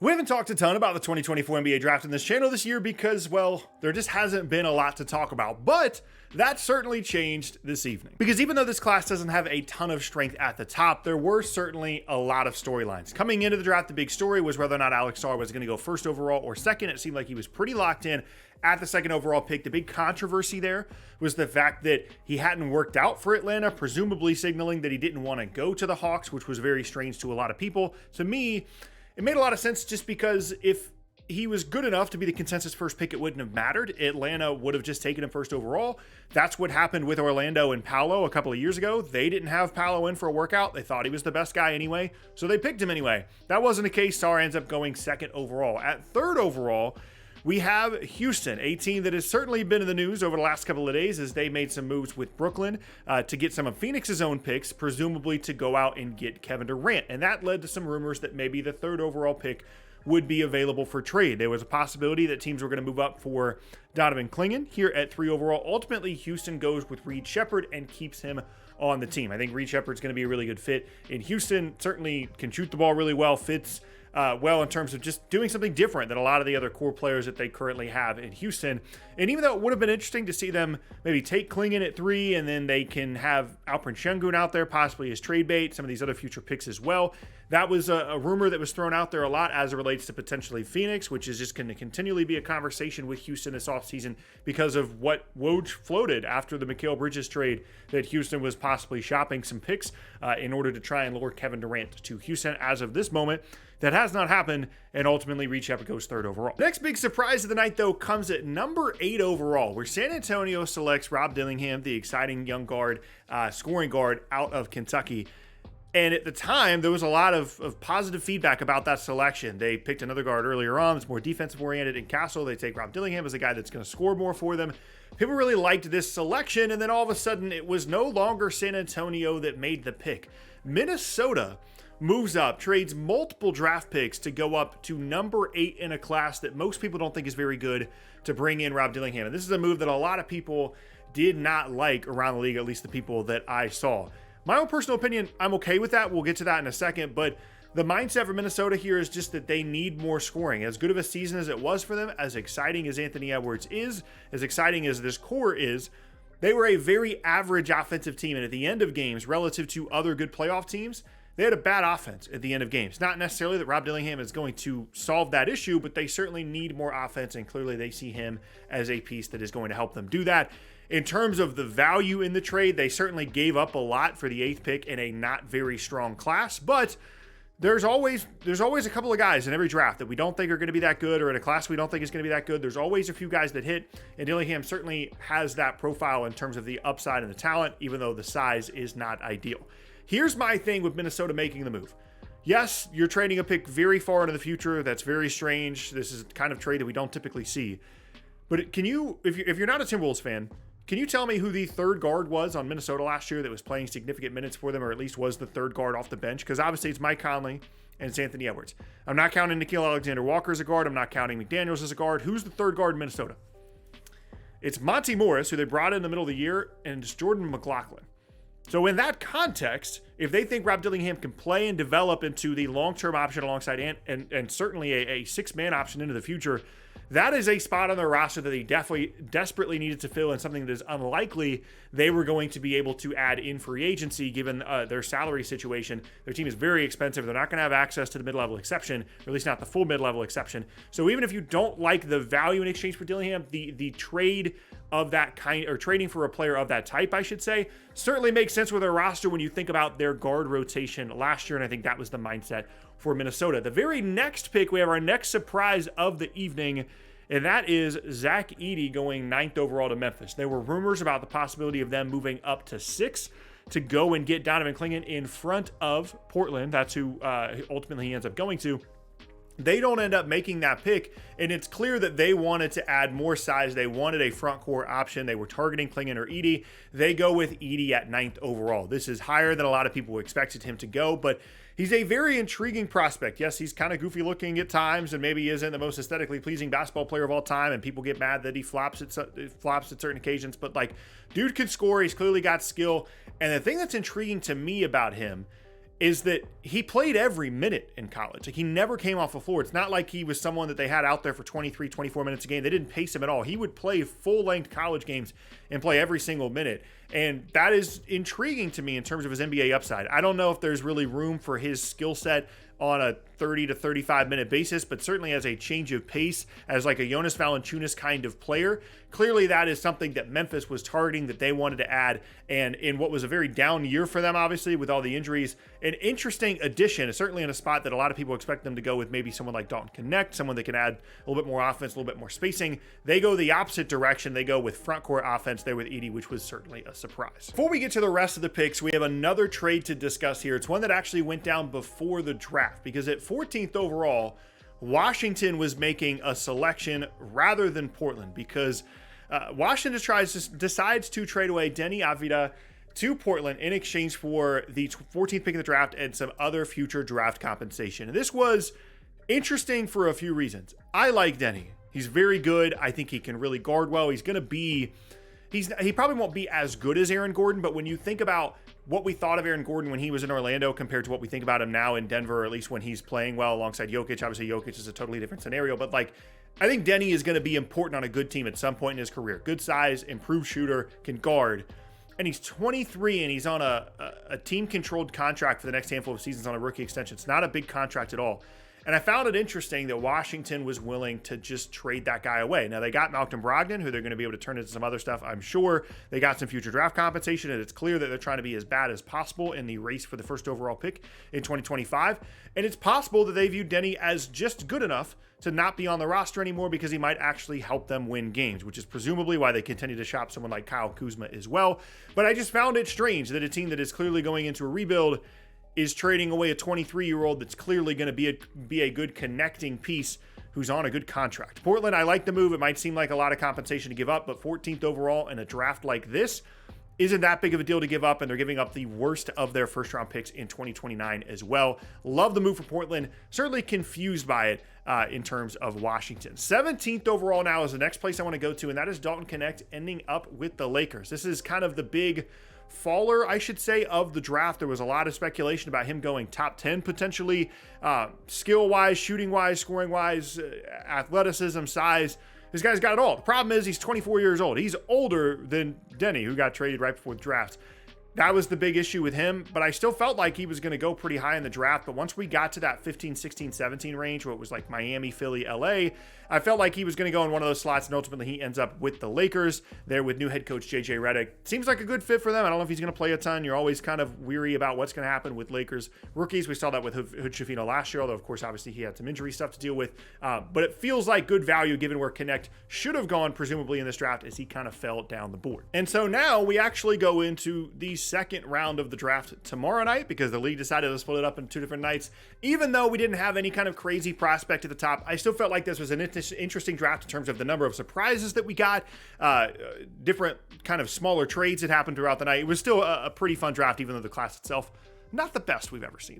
We haven't talked a ton about the 2024 NBA draft in this channel this year because, well, there just hasn't been a lot to talk about, but that certainly changed this evening. Because even though this class doesn't have a ton of strength at the top, there were certainly a lot of storylines. Coming into the draft, the big story was whether or not Alex Sarr was going to go first overall or second. It seemed like he was pretty locked in at the second overall pick. The big controversy there was the fact that he hadn't worked out for Atlanta, presumably signaling that he didn't want to go to the Hawks, which was very strange to a lot of people. To me, it made a lot of sense just because if he was good enough to be the consensus first pick, it wouldn't have mattered. Atlanta would have just taken him first overall. That's what happened with Orlando and Paolo a couple of years ago. They didn't have Paolo in for a workout. They thought he was the best guy anyway, so they picked him anyway. That wasn't the case. Sarr ends up going second overall. At third overall, we have Houston, a team that has certainly been in the news over the last couple of days as they made some moves with Brooklyn to get some of Phoenix's own picks, presumably to go out and get Kevin Durant. And that led to some rumors that maybe the third overall pick would be available for trade. There was a possibility that teams were going to move up for Donovan Clingan here at 3 overall. Ultimately, Houston goes with Reed Sheppard and keeps him on the team. I think Reed Sheppard's going to be a really good fit in Houston. Certainly can shoot the ball really well, fits well in terms of just doing something different than a lot of the other core players that they currently have in Houston. And even though it would have been interesting to see them maybe take Clingan at 3 and then they can have Alperen Sengun out there possibly as trade bait, some of these other future picks as well. That was a rumor that was thrown out there a lot as it relates to potentially Phoenix, which is just going to continually be a conversation with Houston this offseason because of what Woj floated after the Mikal Bridges trade, that Houston was possibly shopping some picks in order to try and lure Kevin Durant to Houston. As of this moment, that has not happened, and ultimately Reed Sheppard goes third overall. Next big surprise of the night, though, comes at number 8 overall, where San Antonio selects Rob Dillingham, the exciting young guard, scoring guard out of Kentucky. And at the time, there was a lot of positive feedback about that selection. They picked another guard earlier on. It's more defensive-oriented in Castle. They take Rob Dillingham as a guy that's going to score more for them. People really liked this selection, and then all of a sudden, it was no longer San Antonio that made the pick. Minnesota moves up, trades multiple draft picks to go up to number 8 in a class that most people don't think is very good to bring in Rob Dillingham. And this is a move that a lot of people did not like around the league, at least the people that I saw. My own personal opinion, I'm okay with that. We'll get to that in a second, but the mindset for Minnesota here is just that they need more scoring. As good of a season as it was for them, as exciting as Anthony Edwards is, as exciting as this core is, they were a very average offensive team, and at the end of games, relative to other good playoff teams, they had a bad offense at the end of games. Not necessarily that Rob Dillingham is going to solve that issue, but they certainly need more offense, and clearly they see him as a piece that is going to help them do that. In terms of the value in the trade, they certainly gave up a lot for the 8th pick in a not very strong class, but there's always a couple of guys in every draft that we don't think are going to be that good, or in a class we don't think is going to be that good. There's always a few guys that hit, and Dillingham certainly has that profile in terms of the upside and the talent, even though the size is not ideal. Here's my thing with Minnesota making the move. Yes, you're trading a pick very far into the future. That's very strange. This is the kind of trade that we don't typically see. But can you, if you're not a Timberwolves fan, can you tell me who the third guard was on Minnesota last year that was playing significant minutes for them, or at least was the third guard off the bench? Because obviously it's Mike Conley and it's Anthony Edwards. I'm not counting Nickeil Alexander-Walker as a guard. I'm not counting McDaniels as a guard. Who's the third guard in Minnesota? It's Monty Morris, who they brought in the middle of the year, and it's Jordan McLaughlin. So in that context, if they think Rob Dillingham can play and develop into the long-term option alongside and certainly a 6-man option into the future, that is a spot on their roster that they definitely desperately needed to fill, and something that is unlikely they were going to be able to add in free agency given their salary situation. Their team is very expensive. They're not going to have access to the mid-level exception, or at least not the full mid-level exception. So even if you don't like the value in exchange for Dillingham, the trade of that kind, or trading for a player of that type, I should say, certainly makes sense with their roster when you think about their guard rotation last year, and I think that was the mindset for Minnesota. The very next pick, we have our next surprise of the evening, and that is Zach Edey going 9th overall to Memphis. There were rumors about the possibility of them moving up to 6 to go and get Donovan Clingan in front of Portland. That's who ultimately he ends up going to. They don't end up making that pick, and it's clear that they wanted to add more size. They wanted a front court option. They were targeting Clingan or Edey. They go with Edey at 9th overall. This is higher than a lot of people expected him to go, but he's a very intriguing prospect. Yes, he's kind of goofy looking at times, and maybe he isn't the most aesthetically pleasing basketball player of all time, and people get mad that he flops at certain occasions, but like, dude can score. He's clearly got skill, and the thing that's intriguing to me about him is that he played every minute in college. Like, he never came off the floor. It's not like he was someone that they had out there for 23, 24 minutes a game. They didn't pace him at all. He would play full-length college games and play every single minute. And that is intriguing to me in terms of his NBA upside. I don't know if there's really room for his skill set on a 30 to 35 minute basis, but certainly as a change of pace, as like a Jonas Valanciunas kind of player, clearly that is something that Memphis was targeting, that they wanted to add. And in what was a very down year for them, obviously, with all the injuries, an interesting addition, certainly in a spot that a lot of people expect them to go with maybe someone like Dalton Knecht, someone that can add a little bit more offense, a little bit more spacing. They go the opposite direction. They go with front court offense there with Edey, which was certainly a surprise. Before we get to the rest of the picks, we have another trade to discuss here. It's one that actually went down before the draft, because at 14th overall, Washington was making a selection rather than Portland, because Washington decides to trade away Deni Avdija to Portland in exchange for the 14th pick of the draft and some other future draft compensation. And this was interesting for a few reasons. I like Deni. He's very good. I think he can really guard well. He's going to be... He probably won't be as good as Aaron Gordon, but when you think about what we thought of Aaron Gordon when he was in Orlando compared to what we think about him now in Denver, or at least when he's playing well alongside Jokic, obviously Jokic is a totally different scenario, but like, I think Deni is going to be important on a good team at some point in his career. Good size, improved shooter, can guard, and he's 23 and he's on a team-controlled contract for the next handful of seasons on a rookie extension. It's not a big contract at all. And I found it interesting that Washington was willing to just trade that guy away. Now, they got Malcolm Brogdon, who they're going to be able to turn into some other stuff, I'm sure. They got some future draft compensation, and it's clear that they're trying to be as bad as possible in the race for the first overall pick in 2025. And it's possible that they view Deni as just good enough to not be on the roster anymore because he might actually help them win games, which is presumably why they continue to shop someone like Kyle Kuzma as well. But I just found it strange that a team that is clearly going into a rebuild is trading away a 23-year-old that's clearly going to be a good connecting piece who's on a good contract. Portland, I like the move. It might seem like a lot of compensation to give up, but 14th overall in a draft like this isn't that big of a deal to give up, and they're giving up the worst of their first-round picks in 2029 as well. Love the move for Portland. Certainly confused by it in terms of Washington. 17th overall now is the next place I want to go to, and that is Dalton Knecht ending up with the Lakers. This is kind of the big faller, I should say, of the draft. There was a lot of speculation about him going top 10 potentially, skill-wise, shooting-wise, scoring-wise, athleticism, size. This guy's got it all. The problem is he's 24 years old. He's older than Deni, who got traded right before the draft. That was the big issue with him, but I still felt like he was going to go pretty high in the draft. But once we got to that 15, 16, 17 range, where it was like Miami, Philly, LA, I felt like he was going to go in one of those slots, and ultimately he ends up with the Lakers there with new head coach JJ Redick. Seems like a good fit for them. I don't know if he's going to play a ton. You're always kind of weary about what's going to happen with Lakers rookies. We saw that with Hood Schifino last year, although of course obviously he had some injury stuff to deal with. But it feels like good value given where Knecht should have gone presumably in this draft as he kind of fell down the board. And so now we actually go into the second round of the draft tomorrow night, because the league decided to split it up into two different nights. Even though we didn't have any kind of crazy prospect at the top, I still felt like this was an interesting draft in terms of the number of surprises that we got, different kind of smaller trades that happened throughout the night. It was still a pretty fun draft, even though the class itself, not the best we've ever seen.